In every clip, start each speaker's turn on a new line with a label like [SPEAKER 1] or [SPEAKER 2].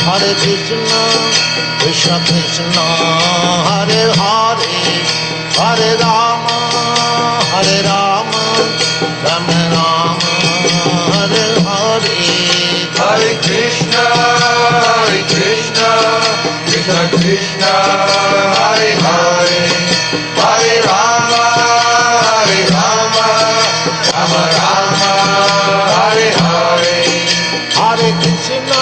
[SPEAKER 1] Hare Krishna, Krishna Krishna, Hare Hare, Hare Rama, Hare Rama, Rama Rama, Hare Hare.
[SPEAKER 2] Hare Krishna, Krishna Krishna, Hare Hare, Hare Rama, Rama Rama, Hare Hare.
[SPEAKER 1] Hare Krishna,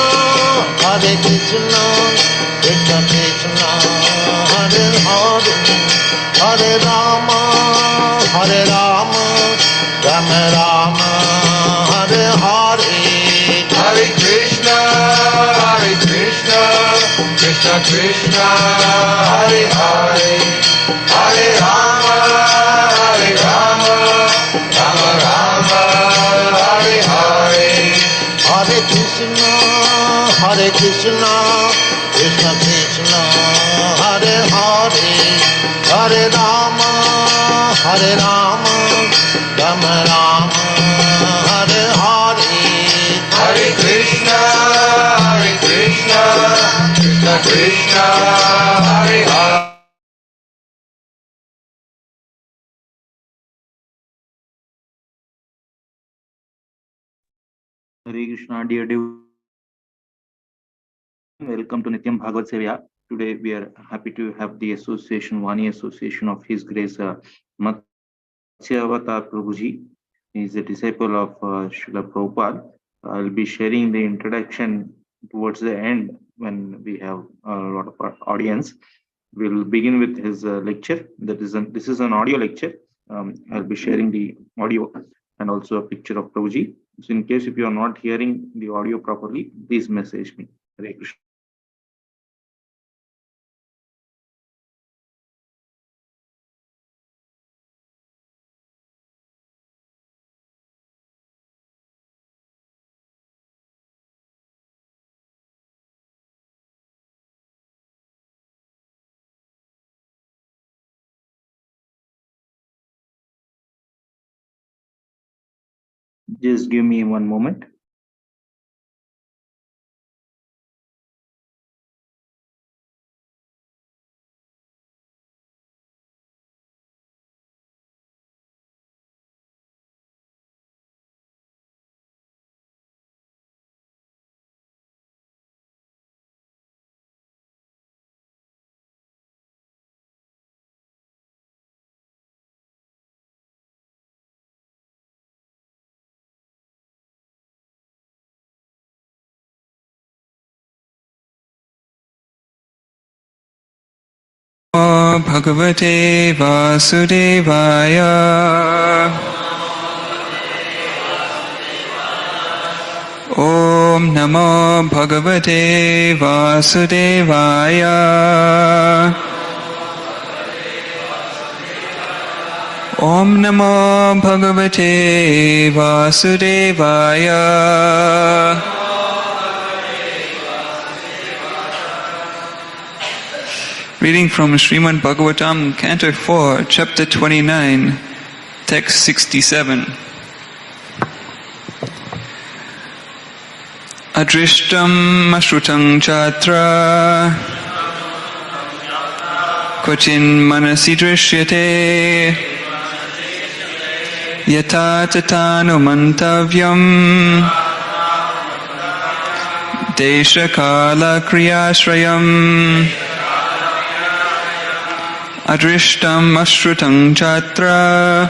[SPEAKER 1] Krishna Krishna, Hare Hare, Hare Rama, Rama Rama, Hare Hare.
[SPEAKER 2] Hare Krishna, Krishna Krishna, Hare Hare, Hare Rama, Rama Rama, Hare Hare.
[SPEAKER 1] Hare Krishna, Krishna Krishna, Hare Hare, Hare Rama, Rama Rama, Hare Hare.
[SPEAKER 2] Hare Krishna, Krishna Krishna, Hare Hare.
[SPEAKER 3] Hare Krishna, dear devotees. Welcome to Nityam Bhagavata Sevaya. Today we are happy to have the association, Vani Association of His Grace Matsya Prabhuji. He is a disciple of Srila Prabhupada. I'll be sharing the introduction towards the end when we have a lot of our audience. We'll begin with his lecture. This is an audio lecture. I'll be sharing the audio and also a picture of Prabhuji. So in case if you are not hearing the audio properly, please message me. Hare Krishna. Just give me one moment.
[SPEAKER 4] Bhagavate Vasudevaya. Om Namo Bhagavate Vasudevaya. Om Namo Bhagavate Vasudevaya. Reading from Srimad Bhagavatam, Canto 4, Chapter 29, Text 67. Adrishtam ashrutam chatra kvachin manasi drishyate yata tatanu mantavyam desha kala kriyashrayam. Adrishtam ashrutam chatra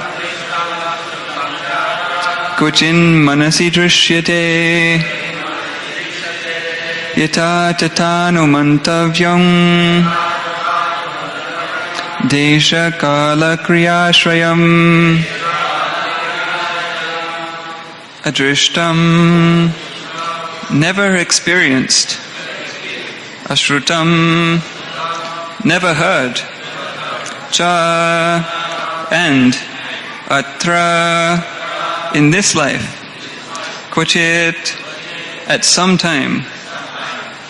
[SPEAKER 4] kvachin manasi drishyate yata tatanu mantavyam desha kala kriyashrayam. Adrishtam, never experienced. Ashrutam, never heard. Cha, and atra, in this life. Kvachit, at some time.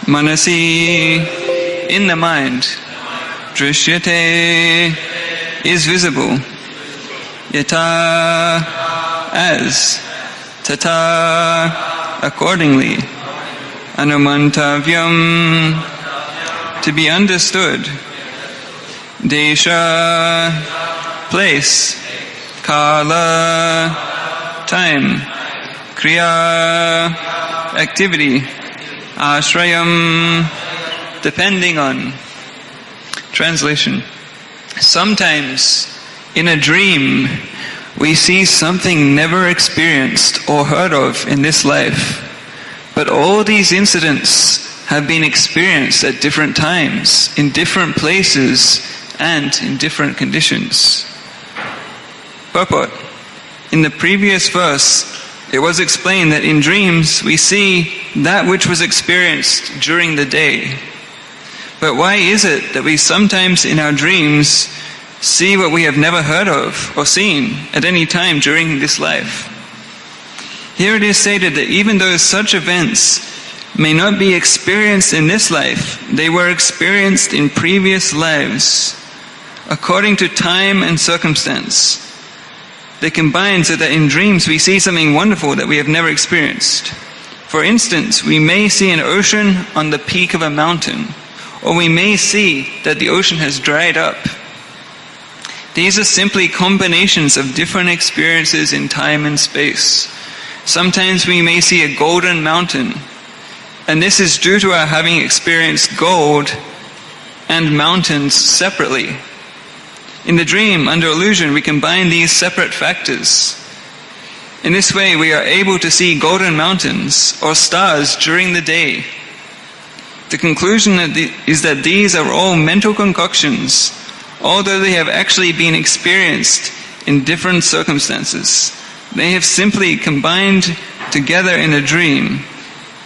[SPEAKER 4] Manasi, in the mind. Drishyate, is visible. Yata, as. Tata, accordingly. anumantavyam, to be understood. Desha, place. Kala, time. Kriya, activity. Ashrayam, depending on. Translation. Sometimes, in a dream, we see something never experienced or heard of in this life. But all these incidents have been experienced at different times, in different places, and in different conditions. Purport. In the previous verse, it was explained that in dreams we see that which was experienced during the day. But why is it that we sometimes in our dreams see what we have never heard of or seen at any time during this life? Here it is stated that even though such events may not be experienced in this life, they were experienced in previous lives, according to time and circumstance. They combine so that in dreams we see something wonderful that we have never experienced. For instance, we may see an ocean on the peak of a mountain, or we may see that the ocean has dried up. These are simply combinations of different experiences in time and space. Sometimes we may see a golden mountain, and this is due to our having experienced gold and mountains separately. In the dream, under illusion, we combine these separate factors. In this way, we are able to see golden mountains or stars during the day. The conclusion is that these are all mental concoctions, although they have actually been experienced in different circumstances. They have simply combined together in a dream.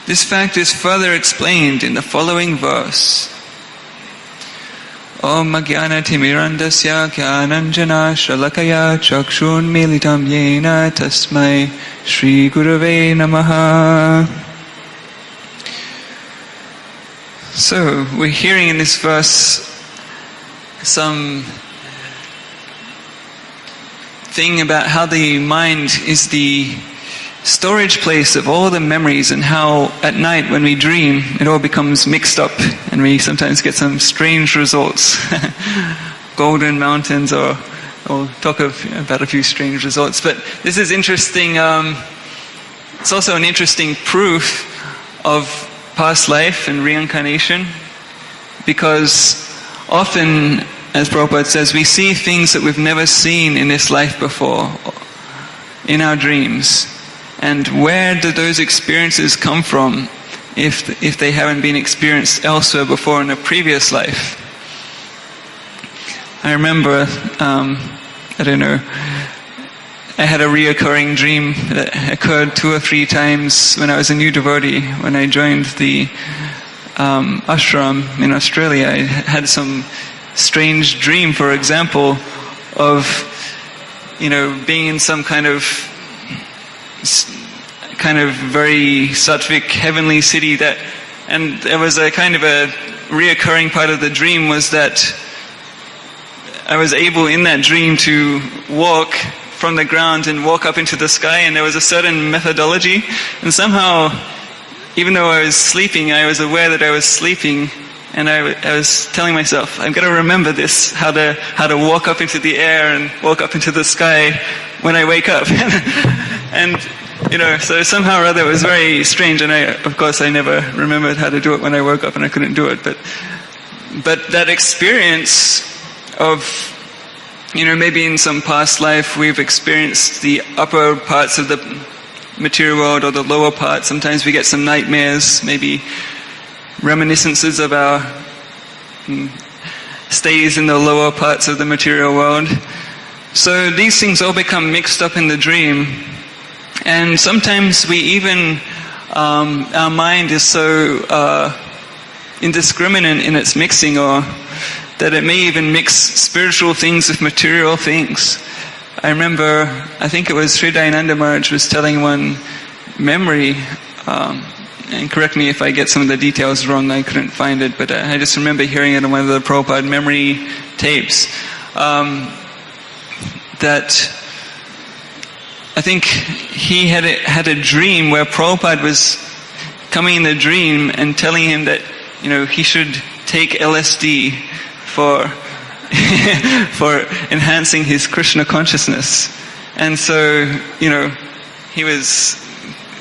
[SPEAKER 4] This fact is further explained in the following verse. Om Jnana Timirandasya Jnananjana Shalakaya Chakshun Militam Yena Tasmai Shri Gurave Namaha. So, we're hearing in this verse some thing about how the mind is the storage place of all the memories, and how at night when we dream it all becomes mixed up and we sometimes get some strange results. Golden mountains, or talk about a few strange results. But this is interesting. It's also an interesting proof of past life and reincarnation, because often, as Prabhupada says, we see things that we've never seen in this life before in our dreams. And where do those experiences come from if they haven't been experienced elsewhere before in a previous life? I remember, I had a reoccurring dream that occurred 2 or 3 times when I was a new devotee. When I joined the ashram in Australia, I had some strange dream, for example, of being in some kind of very sattvic heavenly city, and there was a kind of a reoccurring part of the dream was that I was able in that dream to walk from the ground and walk up into the sky, and there was a certain methodology, and somehow, even though I was sleeping, I was aware that I was sleeping, and I was telling myself, I've got to remember this, how to walk up into the air and walk up into the sky when I wake up. And so somehow or other it was very strange, and of course I never remembered how to do it when I woke up, and I couldn't do it. But that experience of, maybe in some past life we've experienced the upper parts of the material world or the lower parts. Sometimes we get some nightmares, maybe reminiscences of our stays in the lower parts of the material world. So these things all become mixed up in the dream. And sometimes we even, our mind is so indiscriminate in its mixing, or that it may even mix spiritual things with material things. I remember, I think it was Sri Dayananda Maharaj was telling one memory, and correct me if I get some of the details wrong, I couldn't find it, but I just remember hearing it on one of the Prabhupada memory tapes, that I think he had a dream where Prabhupada was coming in the dream and telling him that, he should take LSD for for enhancing his Krishna consciousness. And so, he was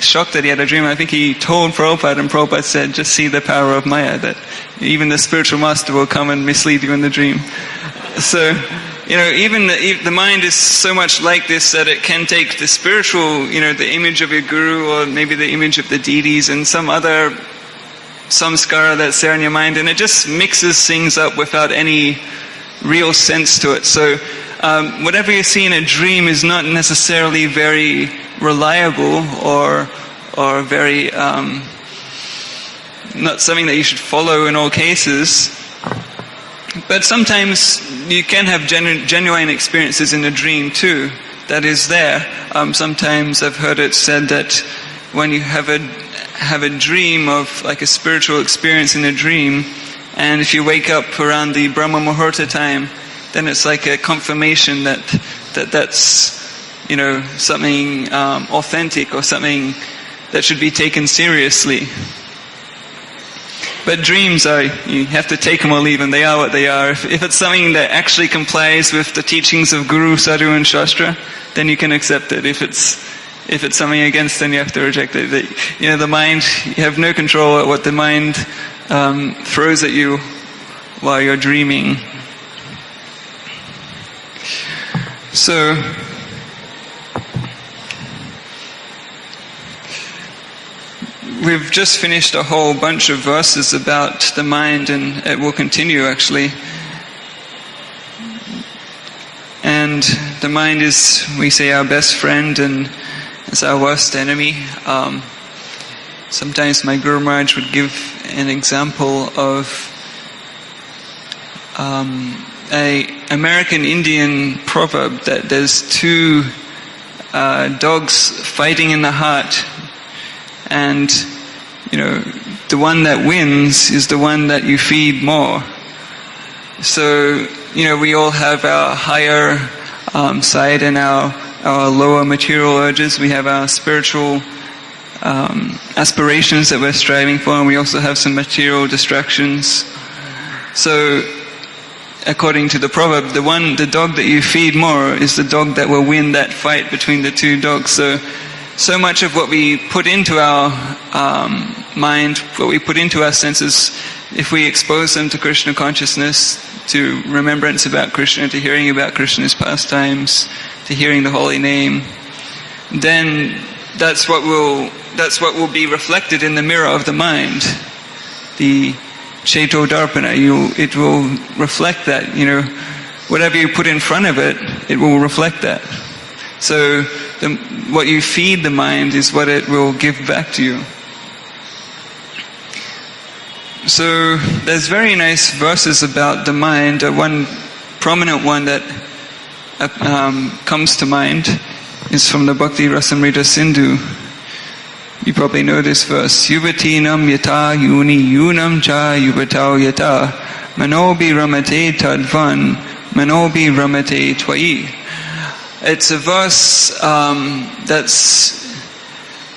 [SPEAKER 4] shocked that he had a dream. I think he told Prabhupada, and Prabhupada said, just see the power of Maya, that even the spiritual master will come and mislead you in the dream. So, even the mind is so much like this that it can take the spiritual, the image of your guru, or maybe the image of the deities, and some other samskara that's there in your mind, and it just mixes things up without any real sense to it. So whatever you see in a dream is not necessarily very reliable or very not something that you should follow in all cases. But sometimes you can have genuine experiences in a dream too. That is there. Sometimes I've heard it said that when you have a dream of like a spiritual experience in a dream, and if you wake up around the Brahma Muhurta time, then it's like a confirmation that's something authentic, or something that should be taken seriously. But dreams you have to take them or leave them. They are what they are. If it's something that actually complies with the teachings of Guru, Sadhu and Shastra, then you can accept it. If it's something against, then you have to reject it. The mind, you have no control at what the mind throws at you while you're dreaming. So, we've just finished a whole bunch of verses about the mind, and it will continue actually. And the mind is, we say, our best friend, and it's our worst enemy. Sometimes my Guru Maharaj would give an example of a American Indian proverb that there's two dogs fighting in the heart, and the one that wins is the one that you feed more. So we all have our higher side and our lower material urges. We have our spiritual aspirations that we're striving for, and we also have some material distractions. So according to the proverb, the dog that you feed more is the dog that will win that fight between the two dogs. So much of what we put into our mind, what we put into our senses, if we expose them to Krishna consciousness, to remembrance about Krishna, to hearing about Krishna's pastimes, to hearing the holy name, then that's what will be reflected in the mirror of the mind, the Cheto Darpana. It will reflect that. Whatever you put in front of it, it will reflect that. So what you feed the mind is what it will give back to you. So there's very nice verses about the mind. One prominent one that comes to mind is from the Bhakti Rasamrita Sindhu. You probably know this verse. Yuvatinam yata yuni yunam cha yuvatau yata manobi ramate tadvan manobi ramate twai. It's a verse that's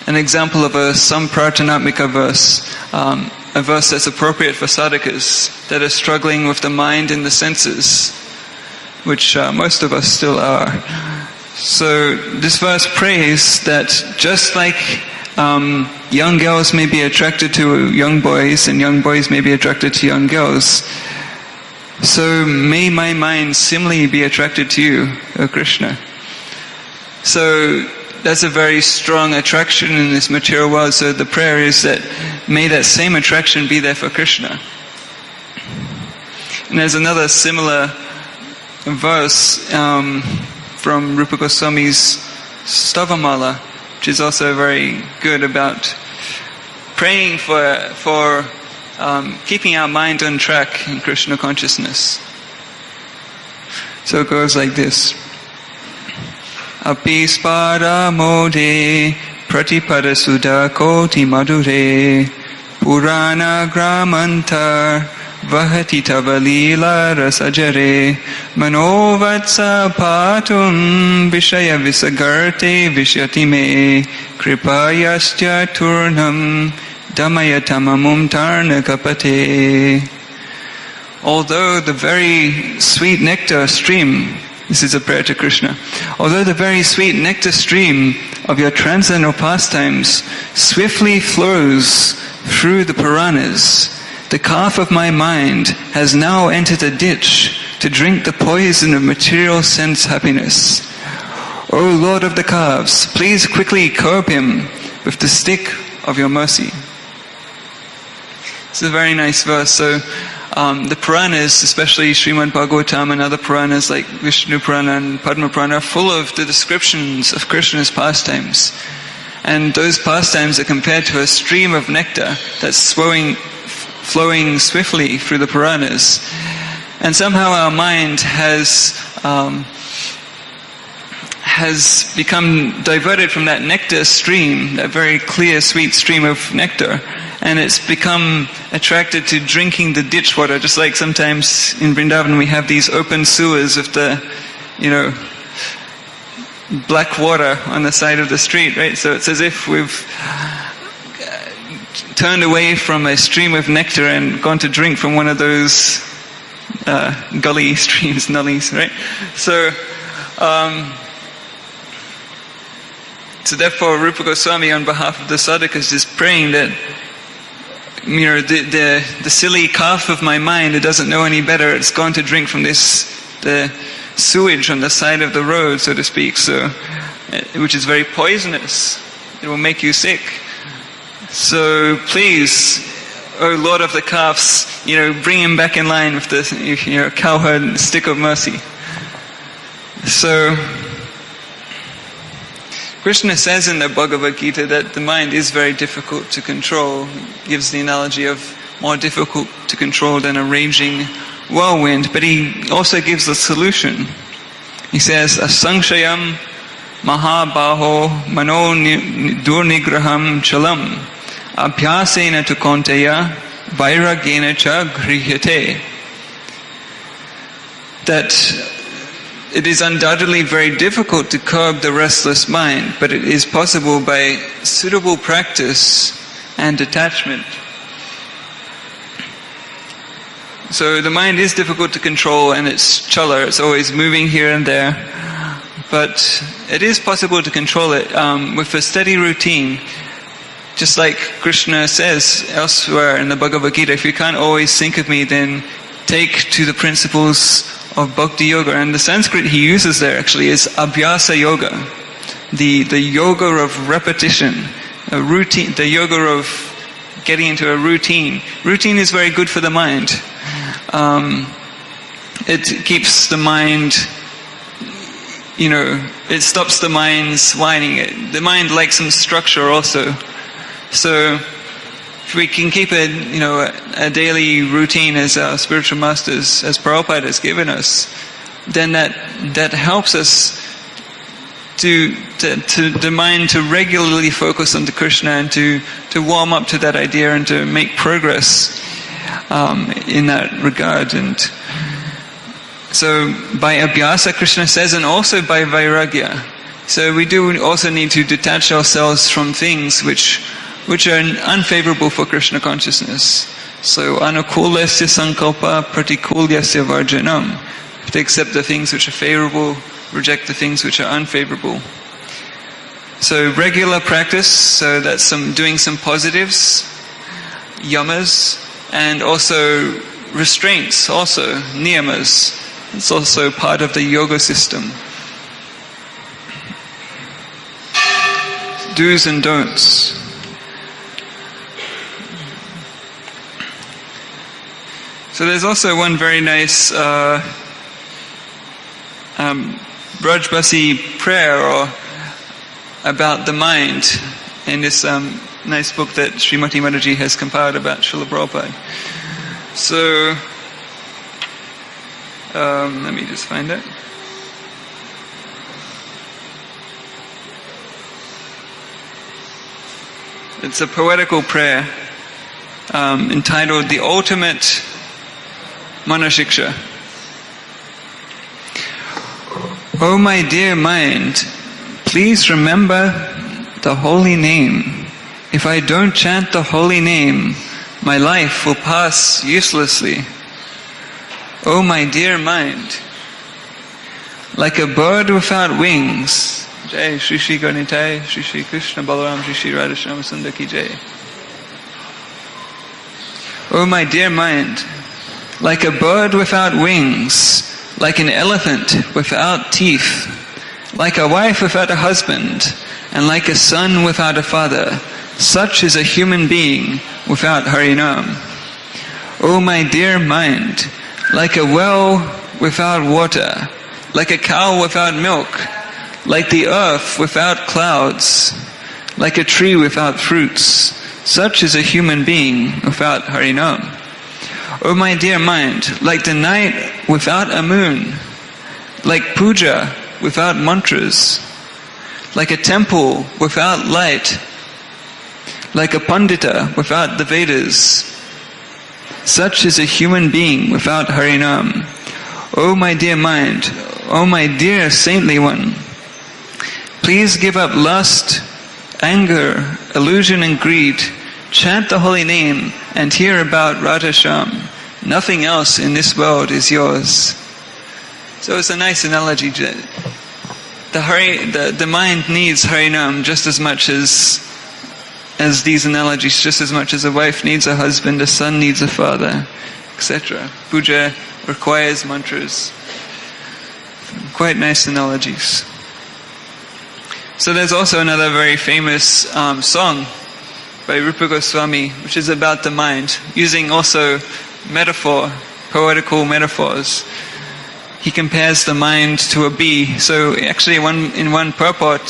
[SPEAKER 4] an example of a Samprartanatmika verse, a verse that's appropriate for sadhakas that are struggling with the mind and the senses, which most of us still are. So this verse prays that just like young girls may be attracted to young boys, and young boys may be attracted to young girls, so may my mind similarly be attracted to you, O Krishna. So that's a very strong attraction in this material world. So the prayer is that may that same attraction be there for Krishna. And there's another similar verse from Rupa Goswami's Stavamala, which is also very good about praying for keeping our mind on track in Krishna consciousness. So it goes like this. Api spara mode pratipada sudha koti madure purana gramantar vahati tavalila rasajare manovatsa patum vishaya visagarte vishyati me kripayastya turnam Damayatamamum tarnakapate. Although the very sweet nectar stream, this is a prayer to Krishna, although the very sweet nectar stream of your transcendental pastimes swiftly flows through the Puranas, the calf of my mind has now entered a ditch to drink the poison of material sense happiness. O Lord of the calves, please quickly curb him with the stick of your mercy. It's a very nice verse. So the Puranas, especially Srimad Bhagavatam and other Puranas like Vishnu Purana and Padma Purana, are full of the descriptions of Krishna's pastimes. And those pastimes are compared to a stream of nectar that's flowing swiftly through the Puranas. And somehow our mind has become diverted from that nectar stream, that very clear, sweet stream of nectar, and it's become attracted to drinking the ditch water, just like sometimes in Vrindavan we have these open sewers of the, black water on the side of the street, right? So it's as if we've turned away from a stream of nectar and gone to drink from one of those gully streams, nullies, right? So therefore Rupa Goswami on behalf of the sadhakas is praying that the silly calf of my mind, it doesn't know any better, it's gone to drink from the sewage on the side of the road, so to speak, so which is very poisonous. It will make you sick. So please, O Lord of the calves, bring him back in line with the cowherd stick of mercy. So Krishna says in the Bhagavad Gita that the mind is very difficult to control. He gives the analogy of more difficult to control than a raging whirlwind, but he also gives the solution. He says, Asankshayam mahabaho mano durnigraham chalam abhyasena tu konteya vairagena cha grihyate. That it is undoubtedly very difficult to curb the restless mind, but it is possible by suitable practice and detachment. So the mind is difficult to control, and it's chala, it's always moving here and there, but it is possible to control it with a steady routine. Just like Krishna says elsewhere in the Bhagavad Gita, if you can't always think of me, then take to the principles of Bhakti Yoga. And the Sanskrit he uses there actually is Abhyasa Yoga, the yoga of repetition, a routine, the yoga of getting into a routine. Routine is very good for the mind. It keeps the mind, it stops the mind's whining. The mind likes some structure also. So if we can keep a daily routine as our spiritual masters, as Prabhupada has given us, then that helps us to the mind to regularly focus on the Krishna and to warm up to that idea and to make progress in that regard. And so by abhyasa, Krishna says, and also by vairagya. So we do also need to detach ourselves from things which are unfavorable for Krishna consciousness. So anukulasya sankalpa pratikulyasya varjanam. To accept the things which are favorable, reject the things which are unfavorable. So regular practice, so that's doing some positives, yamas, and also restraints, also niyamas. It's also part of the yoga system. Do's and don'ts. So there's also one very nice Brajbasi prayer about the mind in this nice book that Srimati Mataji has compiled about Srila Prabhupada. So let me just find it. It's a poetical prayer entitled The Ultimate Manashiksha. O my dear mind, please remember the holy name if I don't chant the holy name, my life will pass uselessly. O my dear mind, like a bird without wings. Jai Shri Shri Garnitai, Shri Shri Krishna Balaram, Shri Shri Radha Shyama Sundar Ki Jai. O my dear mind, like a bird without wings, like an elephant without teeth, like a wife without a husband, and like a son without a father, such is a human being without Harinam. O my dear mind, like a well without water, like a cow without milk, like the earth without clouds, like a tree without fruits, such is a human being without Harinam. O my dear mind, like the night without a moon, like puja without mantras, like a temple without light, like a pandita without the Vedas, such is a human being without Harinam. O my dear mind, O my dear saintly one, please give up lust, anger, illusion and greed, chant the holy name, and hear about Radha Shyam. Nothing else in this world is yours. So it's a nice analogy. The mind needs Harinam just as much as these analogies, just as much as a wife needs a husband, a son needs a father, etc. Puja requires mantras. Quite nice analogies. So there's also another very famous song by Rupa Goswami, which is about the mind, using also metaphor, poetical metaphors. He compares the mind to a bee. So actually in one purport,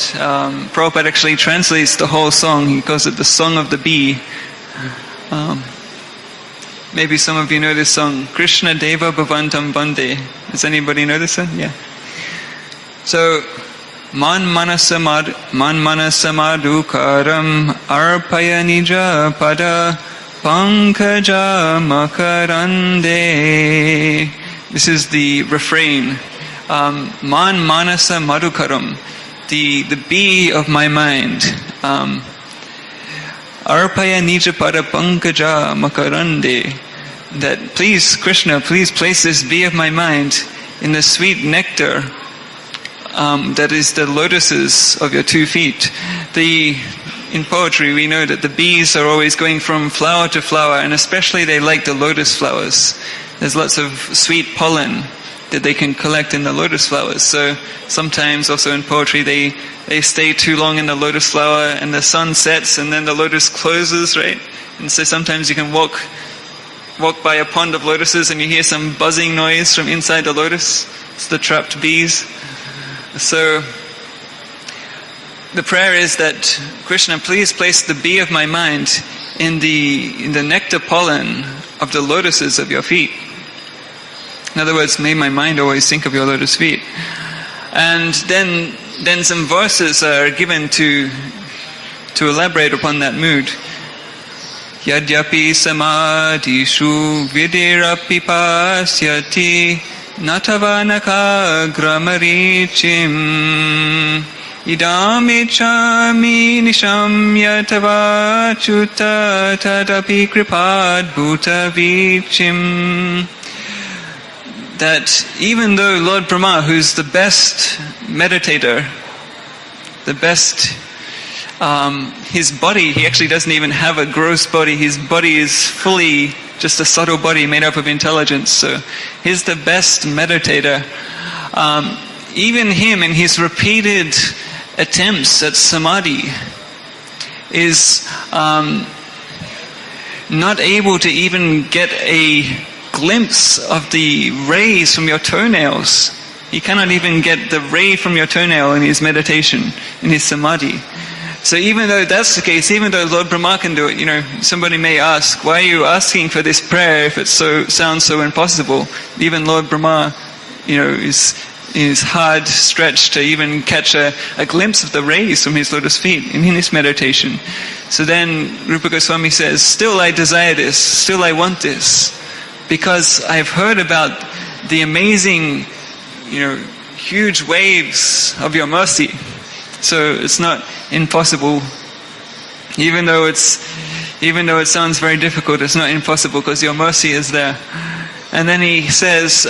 [SPEAKER 4] Prabhupada actually translates the whole song. He calls it the Song of the Bee. Maybe some of you know this song, Krishna Deva Bhavantam Bande. Does anybody know this one? Yeah. So, Man manasamadhukaram arpaya nija pada pankaja makarande. This is the refrain. Man manasa madhukaram, the bee of my mind. Arpaya nija pada pankaja makarande. That please, Krishna, please place this bee of my mind in the sweet nectar that is the lotuses of your 2 feet. In poetry we know that the bees are always going from flower to flower, and especially they like the lotus flowers. There's lots of sweet pollen that they can collect in the lotus flowers. So sometimes also in poetry they stay too long in the lotus flower and the sun sets and then the lotus closes, right? And so sometimes you can walk by a pond of lotuses and you hear some buzzing noise from inside the lotus. It's the trapped bees. So the prayer is that Krishna, please place the bee of my mind in the nectar pollen of the lotuses of your feet. In other words, may my mind always think of your lotus feet. And then some verses are given to elaborate upon that mood. Yadyapi samadhishu vidirapi pasyati natavanaka gramarichim idamichami nishamya tavachuta tadapi kripad bhutavichim. That even though Lord Brahma, who's the best meditator, the best, his body, he actually doesn't even have a gross body. His body is fully just a subtle body made up of intelligence. So he's the best meditator. Even him in his repeated attempts at samadhi is not able to even get a glimpse of the rays from your toenails. He cannot even get the ray from your toenail in his meditation, in his samadhi. So even though that's the case, even though Lord Brahma can do it, somebody may ask, why are you asking for this prayer if it sounds so impossible? Even Lord Brahma, is hard stretched to even catch a glimpse of the rays from his lotus feet in his meditation. So then Rupa Goswami says, still I desire this, still I want this, because I've heard about the amazing, huge waves of your mercy. So it's not impossible Even though it sounds very difficult, it's not impossible because your mercy is there. And then he says,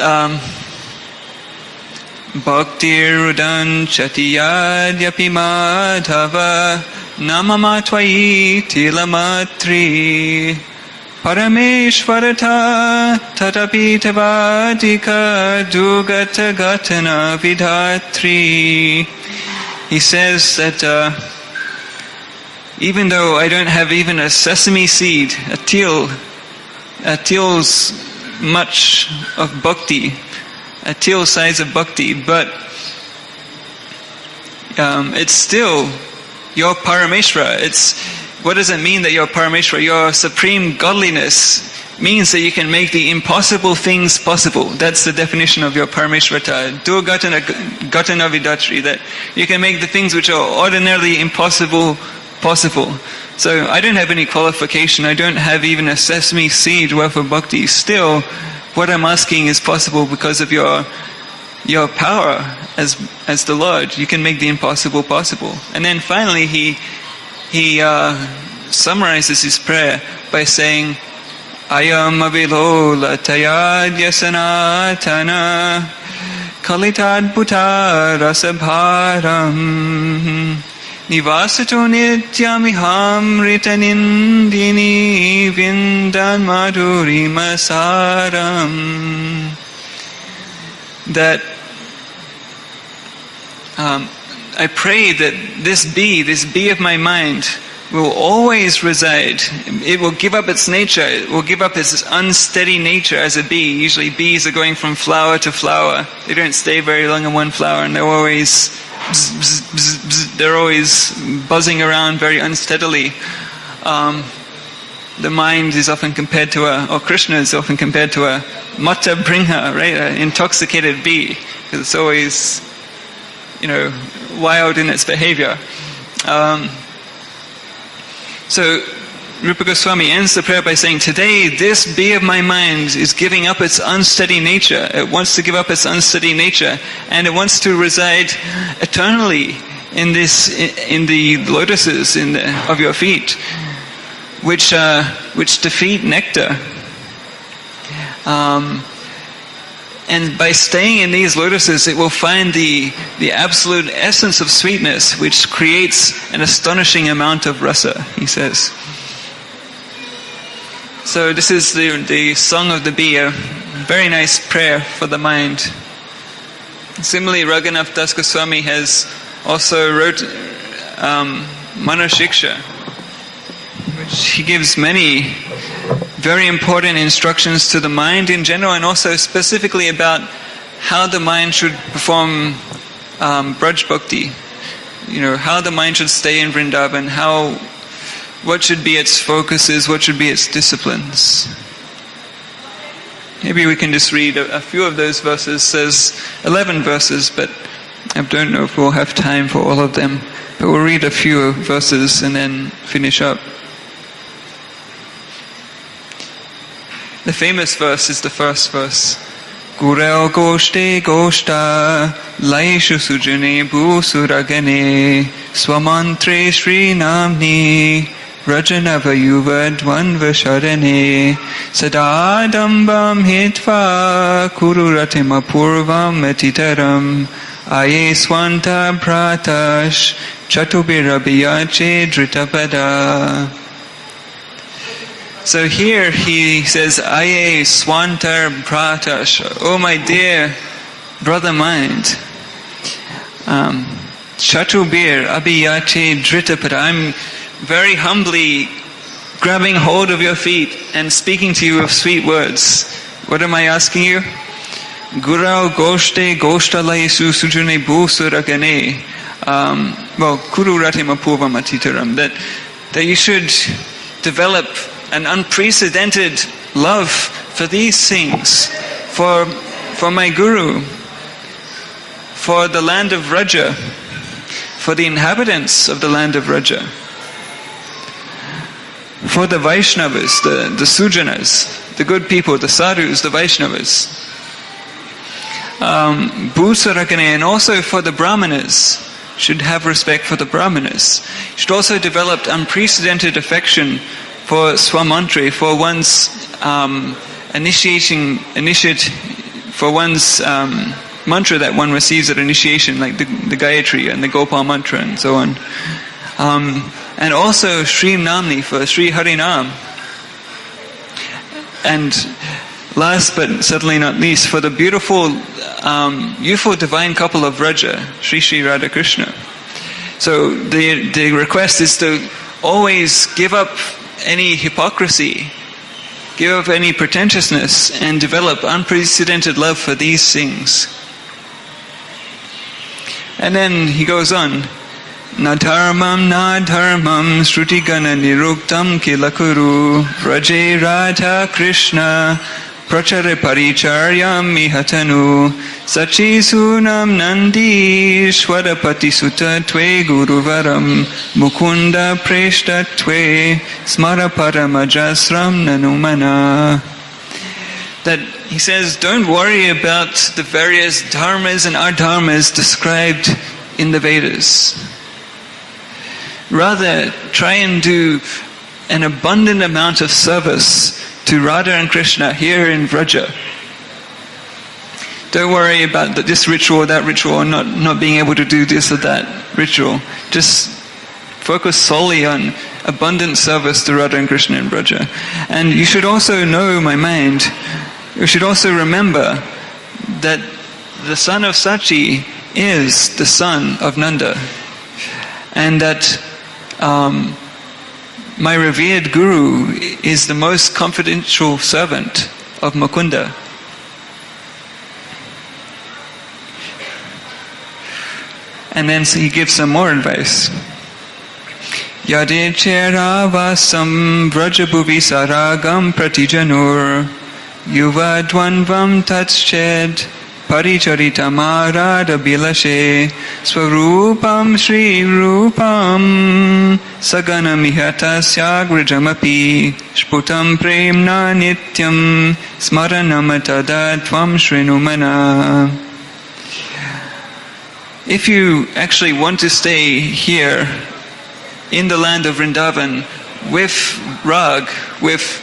[SPEAKER 4] Bhaktirudan chatiyadyapi madhava namamatvayi tilamatri parameshvarata tatapi tavadika dugata gatana vidhatri. He says that even though I don't have even a sesame seed, a teal's much of bhakti, a teal size of bhakti, but it's still your Parameshvara. What does it mean that you're Parameshvara? Your supreme godliness means that you can make the impossible things possible. That's the definition of your Parameshvara. Durgatana vidatri, that you can make the things which are ordinarily impossible possible. So I don't have any qualification. I don't have even a sesame seed worth of bhakti. Still, what I'm asking is possible because of your power as the Lord. You can make the impossible possible. And then finally, he summarizes his prayer by saying, Ayam avilola tayadya sanatana kalitad bhuta rasabharam Nivasato nityamiham ritanindini vindan madhurimasaram. That I pray that this bee of my mind will always reside. It will give up its nature. It will give up its unsteady nature as a bee. Usually bees are going from flower to flower. They don't stay very long in one flower, and they're always they're always buzzing around very unsteadily. The mind is often compared to or Krishna is often compared to a Matsya bringha, right? An intoxicated bee, because it's always, wild in its behavior. So Rupa Goswami ends the prayer by saying, today this bee of my mind is giving up its unsteady nature. It wants to give up its unsteady nature, and it wants to reside eternally in the lotuses of your feet, which defeat nectar. And by staying in these lotuses, it will find the absolute essence of sweetness, which creates an astonishing amount of rasa, he says. So this is the song of the bee, a very nice prayer for the mind. Similarly, Raghunath Das Goswami has also wrote Manashiksha, which he gives many very important instructions to the mind in general, and also specifically about how the mind should perform Braj Bhakti. How the mind should stay in Vrindavan, what should be its focuses, what should be its disciplines. Maybe we can just read a few of those verses. There's 11 verses, but I don't know if we'll have time for all of them. But we'll read a few verses and then finish up. The famous verse is the first verse. Gurel goshte goshta laishu sujane bhusuragane swamantre shri namni Rajanava yuva dvanva sharane sadadambam hitva kururatima purvam etitaram aye swanta pratash chatubirabiyache dritapada. So here he says, Aye swantar pratash, oh my dear brother mind, Chatubir abhiyache dritapada, I'm very humbly grabbing hold of your feet and speaking to you with sweet words. What am I asking you? Gurau goshte goshtalayesu sujane bhusuragane. Kuru ratima purvam atitaram. That you should develop an unprecedented love for these things, for my Guru, for the land of Vraja, for the inhabitants of the land of Vraja, for the Vaishnavas, the Sujanas, the good people, the Sadhus, the Vaishnavas, Bhusarakane, and also for the Brahmanas, should have respect for the brahmanas, should also develop unprecedented affection for swamantra, for one's for one's mantra that one receives at initiation, like the Gayatri and the Gopal mantra and so on. And also Sri Namni for Sri Harinam. And last but certainly not least, for the beautiful, youthful divine couple of Vraja, Sri Sri Radha Krishna. So the request is to always give up any hypocrisy, give up any pretentiousness, and develop unprecedented love for these things. And then he goes on, Na dharmam shruti gana niruktam kilakuru vraje radha krishna prachare paricharyam mihatanu sachi sunam nandi shwadapati sutta tve guruvaram mukunda preshta tve smara paramajasram nanumana. That he says, don't worry about the various dharmas and adharmas described in the Vedas. Rather, try and do an abundant amount of service to Radha and Krishna here in Vraja. Don't worry about this ritual or that ritual, or not being able to do this or that ritual. Just focus solely on abundant service to Radha and Krishna in Vraja. And you should also know, my mind, you should also remember that the son of Sachi is the son of Nanda. And that my revered Guru is the most confidential servant of Mukunda. And then he gives some more advice. Yade cheravasam vrajabhuvi saragam pratijanur yuva dvanvam tatsched paricharitamara bilashe swarupam shri rupam sagana mihatasya grijamapi shputam premna nityam smaranamatada tvam shrinumana. If you actually want to stay here in the land of Vrindavan with rag, with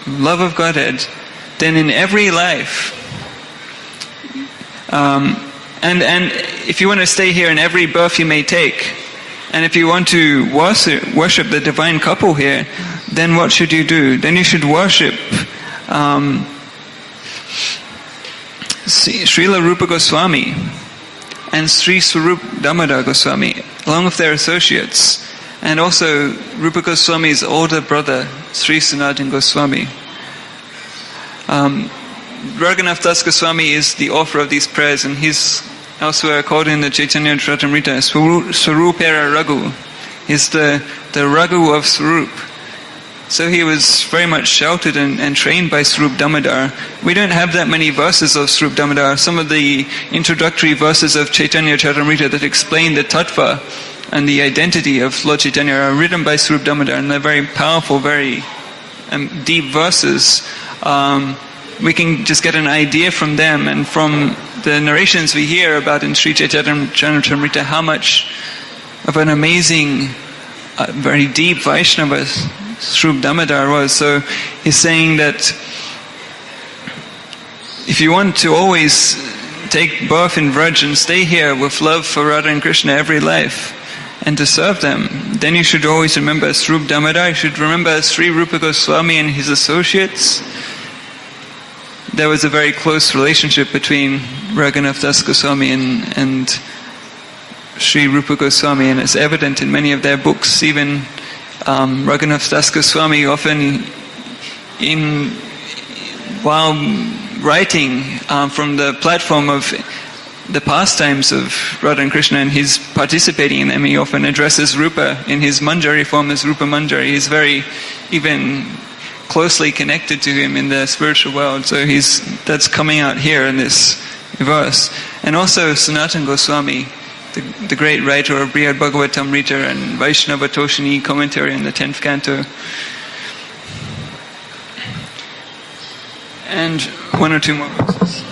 [SPEAKER 4] love of Godhead, then in every life, and if you want to stay here in every birth you may take, and if you want to worship the divine couple here, then what should you do? Then you should worship Srila Rupa Goswami and Sri Swarup Damodar Goswami, along with their associates, and also Rupa Goswami's older brother, Sri Sanatan Goswami. Raghunath Das Goswami is the author of these prayers, and he's elsewhere called in the Chaitanya Charitamrita Swarupera Raghu. He's the Raghu of Swarup. So he was very much sheltered and trained by Swarup Damodar. We don't have that many verses of Swarup Damodar. Some of the introductory verses of Chaitanya Charitamrita that explain the tattva and the identity of Lord Chaitanya are written by Swarup Damodar, and they're very powerful, very deep verses. We can just get an idea from them and from the narrations we hear about in Sri Chaitanya Charitamrita how much of an amazing, very deep Vaishnava Swarup Damodar was. So he's saying that if you want to always take birth in Vraj and stay here with love for Radha and Krishna every life and to serve them, then you should always remember Swarup Damodar. You should remember Sri Rupa Goswami and his associates. There was a very close relationship between Raghunath Das Goswami and Sri Rupa Goswami, and it's evident in many of their books. Even Raghunath Das Goswami often, while writing from the platform of the pastimes of Radha and Krishna, and he's participating in them, he often addresses Rupa in his Manjari form as Rupa Manjari. He's very even closely connected to him in the spiritual world. So that's coming out here in this verse. And also Sanatan Goswami, the great writer of Brihad Bhagavatamrita and Vaishnava Toshini commentary in the 10th canto. And one or two more verses.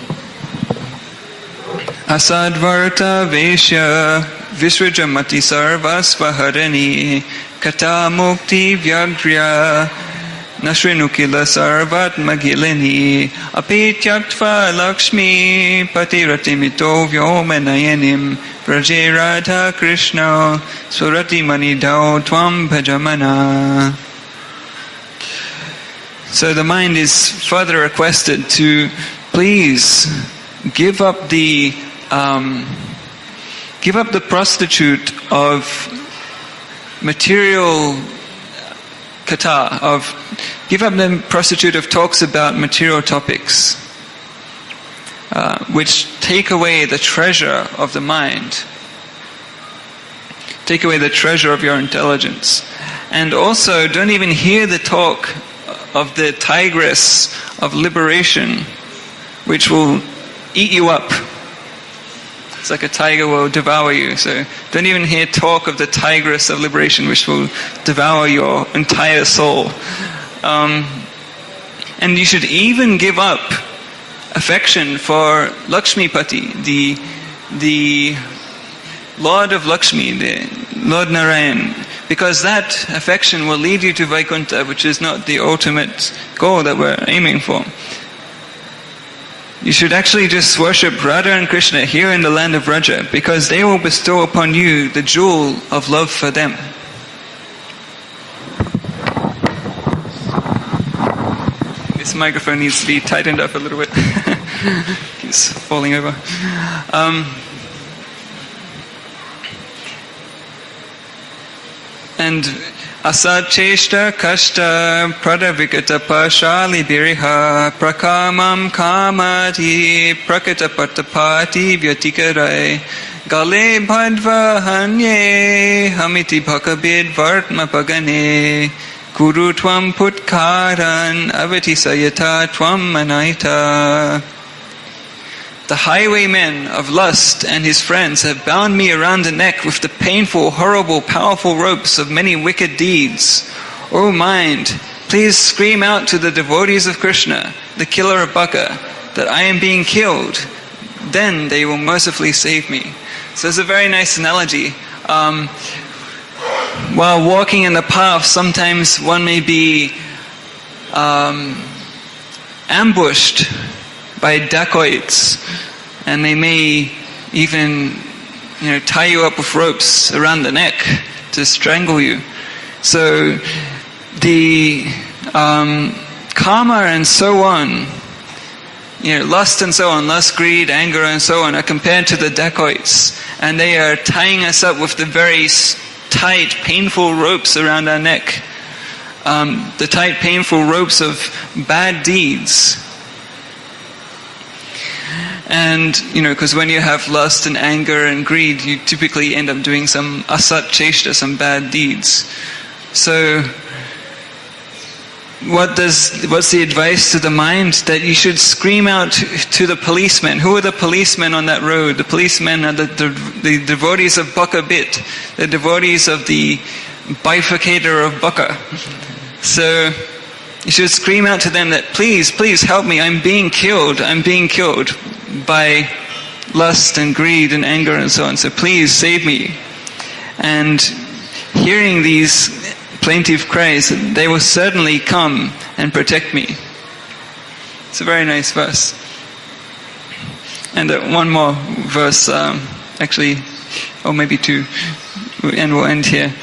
[SPEAKER 4] Asadvarta Veshya Visrajamati Sarvasvaharani Kata Mukti Vyagriya Nashrinukila Sarvat Magilini Apityaktva Lakshmi Patiratimito Vyomenayanim Vraje Radha Krishna Surati Manidao Tvam Bhajamana. So the mind is further requested to please give up the prostitute of material kata, give up the prostitute of talks about material topics, which take away the treasure of the mind, take away the treasure of your intelligence. And also, don't even hear the talk of the tigress of liberation, which will eat you up. It's like a tiger will devour you. So don't even hear talk of the tigress of liberation, which will devour your entire soul. And you should even give up affection for Lakshmipati, the Lord of Lakshmi, the Lord Narayan, because that affection will lead you to Vaikuntha, which is not the ultimate goal that we're aiming for. You should actually just worship Radha and Krishna here in the land of Vraja, because they will bestow upon you the jewel of love for them. This microphone needs to be tightened up a little bit. It's falling over. And asacheshta kashta pradavikata pashali biriha prakamam kamati prakatapatapati vyatikarai gale bhadva hanye hamiti bhakabid vartma pagane kuru tvam putkaran avati sayata tvam manaita. The highwaymen of lust and his friends have bound me around the neck with the painful, horrible, powerful ropes of many wicked deeds. O mind, please scream out to the devotees of Krishna, the killer of Baka, that I am being killed. Then they will mercifully save me. So it's a very nice analogy. While walking in the path, sometimes one may be ambushed by dacoits, and they may even, tie you up with ropes around the neck to strangle you. So the karma and so on, lust and so on, lust, greed, anger and so on, are compared to the dacoits, and they are tying us up with the very tight, painful ropes around our neck, the tight, painful ropes of bad deeds. And, because when you have lust and anger and greed, you typically end up doing some asat cheshta, some bad deeds. So, what's the advice to the mind? That you should scream out to the policemen. Who are the policemen on that road? The policemen are the devotees of Baka Bit, the devotees of the bifurcator of Baka. So, you should scream out to them that, please, please help me, I'm being killed by lust and greed and anger and so on. So please save me. And hearing these plaintive cries, they will certainly come and protect me. It's a very nice verse. And one more verse, or maybe two, and we'll end here.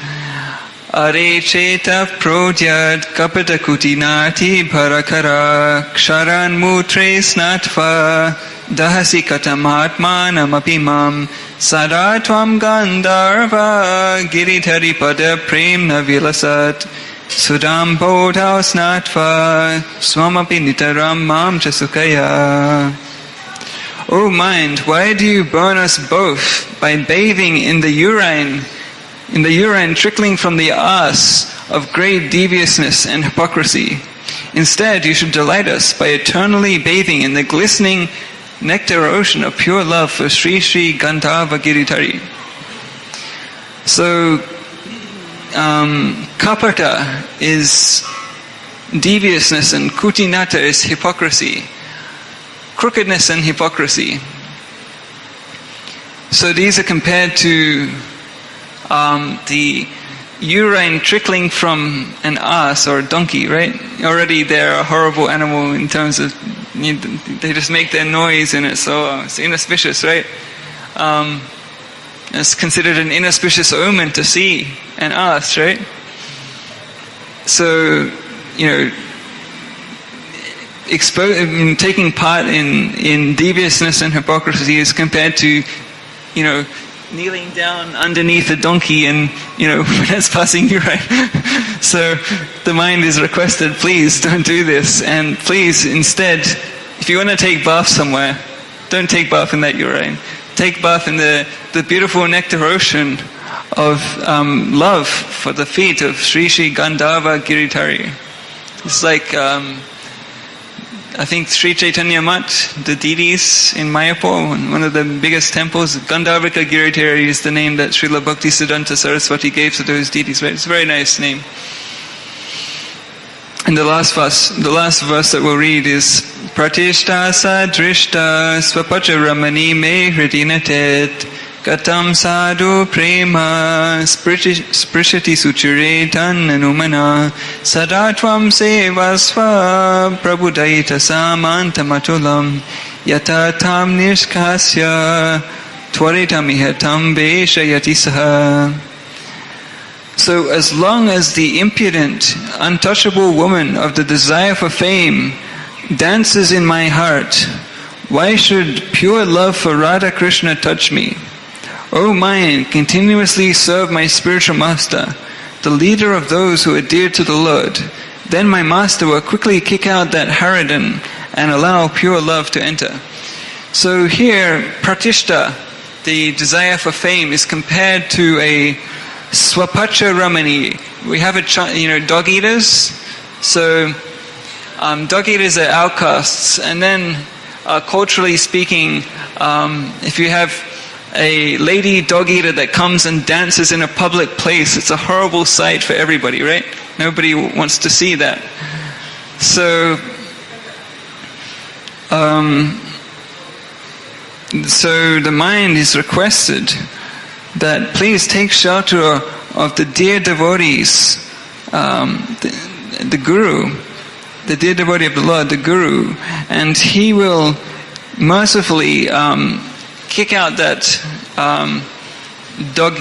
[SPEAKER 4] Are cheta prodyad kapata kutinati bharakara ksharan mutre snatva dahasi katamatmanam apimam sada tvam gandharva giridhari pada premna vilasat sudam bodhau snatva swamapi nitaram mam chasukaya. O mind, why do you burn us both by bathing in the urine trickling from the arse of great deviousness and hypocrisy? Instead, you should delight us by eternally bathing in the glistening nectar ocean of pure love for Sri Sri Gandharva Giridhari. So, kapata is deviousness and kutinata is hypocrisy. Crookedness and hypocrisy. So these are compared to the urine trickling from an ass or a donkey, right? Already they're a horrible animal in terms of, they just make their noise and it's inauspicious, right? It's considered an inauspicious omen to see an ass, right? So, taking part in deviousness and hypocrisy is compared to, kneeling down underneath a donkey and, when it's passing you, right? So the mind is requested, please don't do this. And please, instead, if you want to take bath somewhere, don't take bath in that urine. Take bath in the beautiful nectar ocean of love for the feet of Sri Sri Gandharva Giritari. It's like, I think Sri Chaitanya Mat, the deities in Mayapur, one of the biggest temples, Gandharvika Giritari is the name that Srila Bhaktisiddhanta Saraswati gave to those deities, right? It's a very nice name. And the last verse that we'll read is Pratishta sadrishta swapacha ramani me hridinatet Katam sadhu prema sprishati suchure tan anumana sadatvam sevasva prabhudaita samantamatulam yatatam nishkasya twaritamiham veshayati saha. So as long as the impudent, untouchable woman of the desire for fame dances in my heart, why should pure love for Radha Krishna touch me? O mind, continuously serve my spiritual master, the leader of those who adhere to the Lord. Then my master will quickly kick out that harridan and allow pure love to enter. So here, pratishta, the desire for fame, is compared to a swapacha ramani. We have dog eaters. So dog eaters are outcasts. And then culturally speaking, if you have a lady dog eater that comes and dances in a public place, it's a horrible sight for everybody, right? Nobody wants to see that. So so the mind is requested that please take shelter of the dear devotees, the Guru, the dear devotee of the Lord, the Guru, and he will mercifully kick out that dog,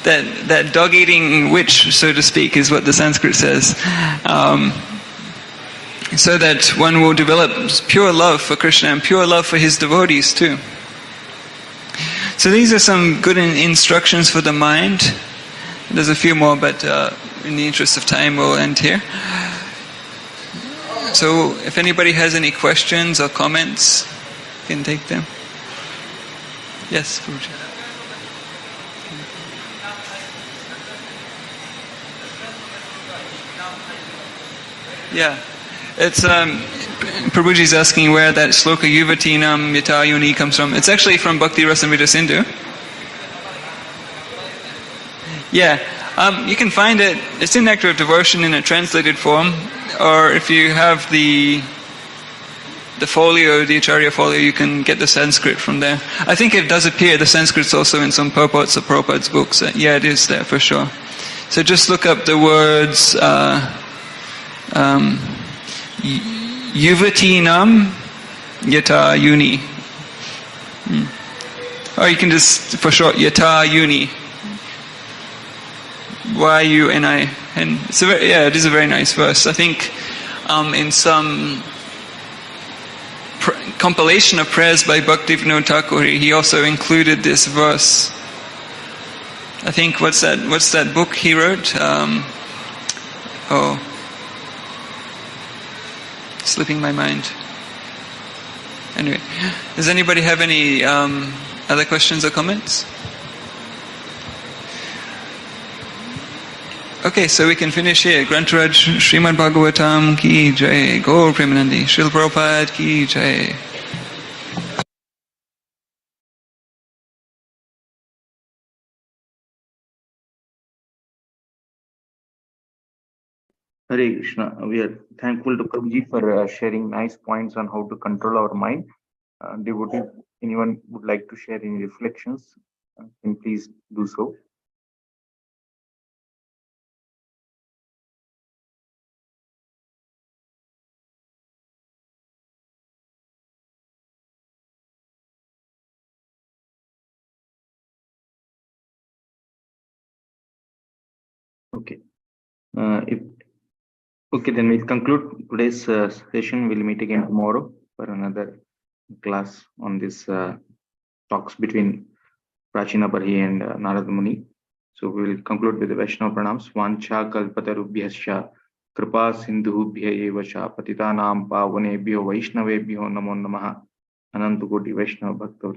[SPEAKER 4] that dog-eating witch, so to speak, is what the Sanskrit says, so that one will develop pure love for Krishna and pure love for his devotees too. So these are some good instructions for the mind. There's a few more, but in the interest of time, we'll end here. So if anybody has any questions or comments, you can take them. Yes, Guruji. Yeah, it's Prabhuji's asking where that sloka yuvatinam yatayuni comes from. It's actually from Bhakti Rasamrita Sindhu. Yeah, you can find it. It's in Nectar of Devotion in a translated form, or if you have the folio, the Acharya folio, you can get the Sanskrit from there. I think it does appear, the Sanskrit's also in some purports of Prabhupada's books. Yeah, it is there for sure. So just look up the words Yuvatinam Yata Yuni. Or you can just, for short, Yata Yuni. Y-U-N-I. And it is a very nice verse. I think in some compilation of prayers by Bhaktivinoda Thakur, he also included this verse. I think, what's that book he wrote? Slipping my mind. Anyway, does anybody have any other questions or comments? Okay, so we can finish here. Grantaraj Srimad Bhagavatam ki jai, Gaur Premanandi, Srila Prabhupada ki jai.
[SPEAKER 3] Hare Krishna. We are thankful to Prabhuji for sharing nice points on how to control our mind. Devotees anyone would like to share any reflections, then please do so. Okay. If okay, then we'll conclude today's session. We'll meet again tomorrow for another class on this talks between Prachina Barhi and Narad Muni. So we will conclude with the Vaishnava pranams. Vancha kalpatarubhyascha kripa sindhubhya eva cha patitanam pavanebhyo vaishnavebhyo namo namaha. Ananta koti Vaishnava bhakta